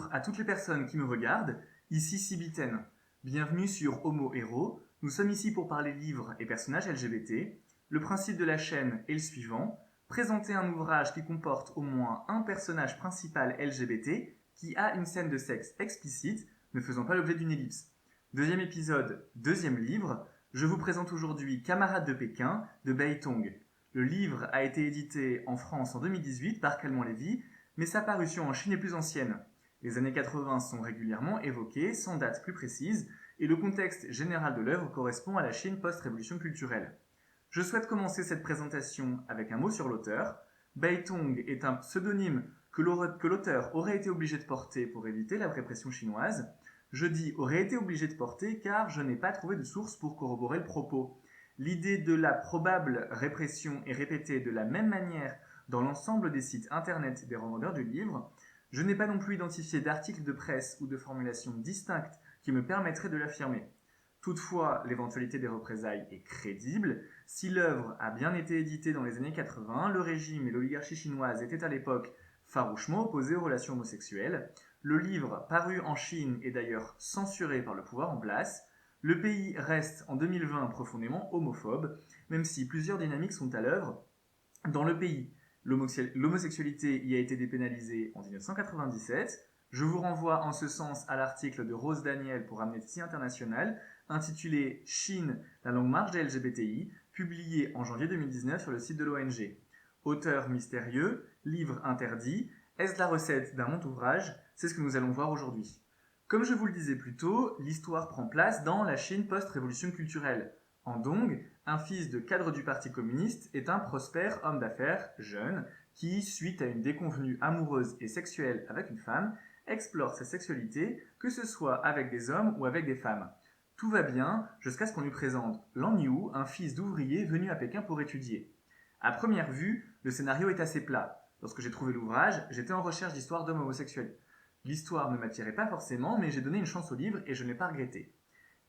Bonjour à toutes les personnes qui me regardent, ici Sibiten. Bienvenue sur Homo Héros. Nous sommes ici pour parler livres et personnages LGBT. Le principe de la chaîne est le suivant: présenter un ouvrage qui comporte au moins un personnage principal LGBT qui a une scène de sexe explicite, ne faisant pas l'objet d'une ellipse. Deuxième épisode, deuxième livre. Je vous présente aujourd'hui Camarades de Pékin de Bai Tong. Le livre a été édité en France en 2018 par Calment Lévy, mais sa parution en Chine est plus ancienne. Les années 80 sont régulièrement évoquées, sans date plus précise, et le contexte général de l'œuvre correspond à la Chine post-révolution culturelle. Je souhaite commencer cette présentation avec un mot sur l'auteur. Bai Tong est un pseudonyme que l'auteur aurait été obligé de porter pour éviter la répression chinoise. Je dis aurait été obligé de porter car je n'ai pas trouvé de source pour corroborer le propos. L'idée de la probable répression est répétée de la même manière dans l'ensemble des sites internet des revendeurs du livre. Je n'ai pas non plus identifié d'articles de presse ou de formulations distinctes qui me permettraient de l'affirmer. Toutefois, l'éventualité des représailles est crédible. Si l'œuvre a bien été éditée dans les années 80, le régime et l'oligarchie chinoise étaient à l'époque farouchement opposés aux relations homosexuelles. Le livre, paru en Chine, est d'ailleurs censuré par le pouvoir en place. Le pays reste en 2020 profondément homophobe, même si plusieurs dynamiques sont à l'œuvre. Dans le pays, l'homosexualité y a été dépénalisée en 1997. Je vous renvoie en ce sens à l'article de Rose Daniel pour Amnesty International, intitulé Chine, la longue marche des LGBTI, publié en janvier 2019 sur le site de l'ONG. Auteur mystérieux, livre interdit, est-ce la recette d'un monte ouvrage? C'est ce que nous allons voir aujourd'hui. Comme je vous le disais plus tôt, l'histoire prend place dans la Chine post-révolution culturelle. Han Dong, un fils de cadre du Parti communiste, est un prospère homme d'affaires jeune qui, suite à une déconvenue amoureuse et sexuelle avec une femme, explore sa sexualité, que ce soit avec des hommes ou avec des femmes. Tout va bien jusqu'à ce qu'on lui présente Lan Yu, un fils d'ouvrier venu à Pékin pour étudier. À première vue, le scénario est assez plat. Lorsque j'ai trouvé l'ouvrage, j'étais en recherche d'histoires d'hommes homosexuels. L'histoire ne m'attirait pas forcément, mais j'ai donné une chance au livre et je ne l'ai pas regretté.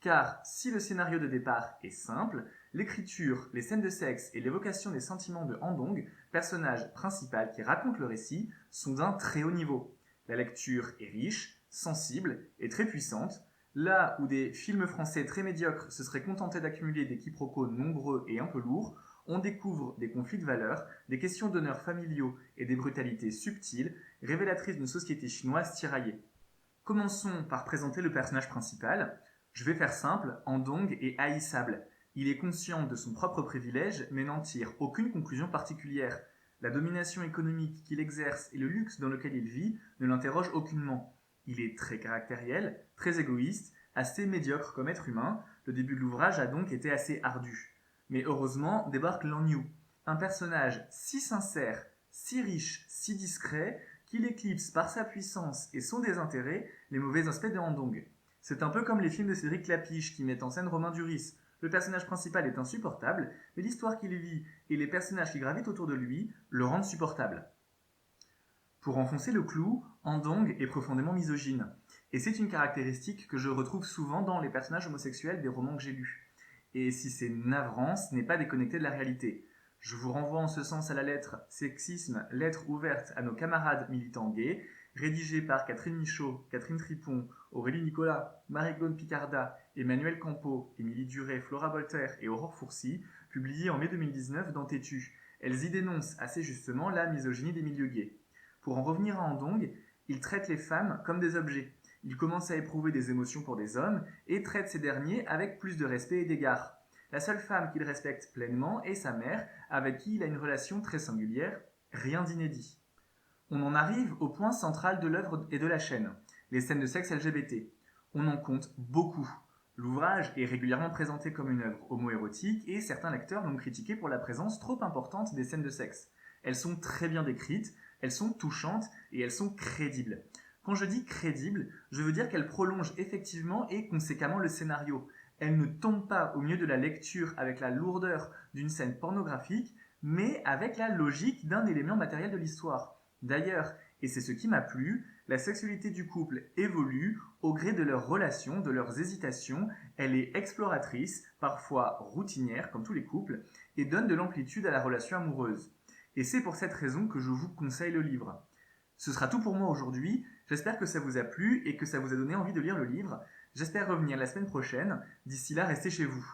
Car si le scénario de départ est simple, l'écriture, les scènes de sexe et l'évocation des sentiments de Han Dong, personnage principal qui raconte le récit, sont d'un très haut niveau. La lecture est riche, sensible et très puissante. Là où des films français très médiocres se seraient contentés d'accumuler des quiproquos nombreux et un peu lourds, on découvre des conflits de valeurs, des questions d'honneur familiaux et des brutalités subtiles, révélatrices d'une société chinoise tiraillée. Commençons par présenter le personnage principal. Je vais faire simple, Han Dong est haïssable. Il est conscient de son propre privilège, mais n'en tire aucune conclusion particulière. La domination économique qu'il exerce et le luxe dans lequel il vit ne l'interrogent aucunement. Il est très caractériel, très égoïste, assez médiocre comme être humain. Le début de l'ouvrage a donc été assez ardu. Mais heureusement débarque Lan Yu, un personnage si sincère, si riche, si discret, qu'il éclipse par sa puissance et son désintérêt les mauvais aspects de Han Dong. C'est un peu comme les films de Cédric Clapiche qui mettent en scène Romain Duris. Le personnage principal est insupportable, mais l'histoire qu'il vit et les personnages qui gravitent autour de lui le rendent supportable. Pour enfoncer le clou, Han Dong est profondément misogyne. Et c'est une caractéristique que je retrouve souvent dans les personnages homosexuels des romans que j'ai lus. Et si c'est navrant, ce n'est pas déconnecté de la réalité. Je vous renvoie en ce sens à la lettre Sexisme, lettre ouverte à nos camarades militants gays, rédigée par Catherine Michaud, Catherine Tripon, Aurélie Nicolas, Marie-Claude Picarda, Emmanuel Campo, Émilie Duret, Flora Bolter et Aurore Fourcy, publiée en mai 2019 dans Tétu. Elles y dénoncent assez justement la misogynie des milieux gays. Pour en revenir à Han Dong, il traite les femmes comme des objets. Il commence à éprouver des émotions pour des hommes et traite ces derniers avec plus de respect et d'égard. La seule femme qu'il respecte pleinement est sa mère, avec qui il a une relation très singulière, rien d'inédit. On en arrive au point central de l'œuvre et de la chaîne, les scènes de sexe LGBT. On en compte beaucoup. L'ouvrage est régulièrement présenté comme une œuvre homoérotique et certains lecteurs l'ont critiqué pour la présence trop importante des scènes de sexe. Elles sont très bien décrites, elles sont touchantes et elles sont crédibles. Quand je dis crédible, je veux dire qu'elle prolonge effectivement et conséquemment le scénario. Elle ne tombe pas au milieu de la lecture avec la lourdeur d'une scène pornographique, mais avec la logique d'un élément matériel de l'histoire. D'ailleurs, et c'est ce qui m'a plu, la sexualité du couple évolue au gré de leurs relations, de leurs hésitations. Elle est exploratrice, parfois routinière comme tous les couples, et donne de l'amplitude à la relation amoureuse. Et c'est pour cette raison que je vous conseille le livre. Ce sera tout pour moi aujourd'hui. J'espère que ça vous a plu et que ça vous a donné envie de lire le livre. J'espère revenir la semaine prochaine. D'ici là, restez chez vous.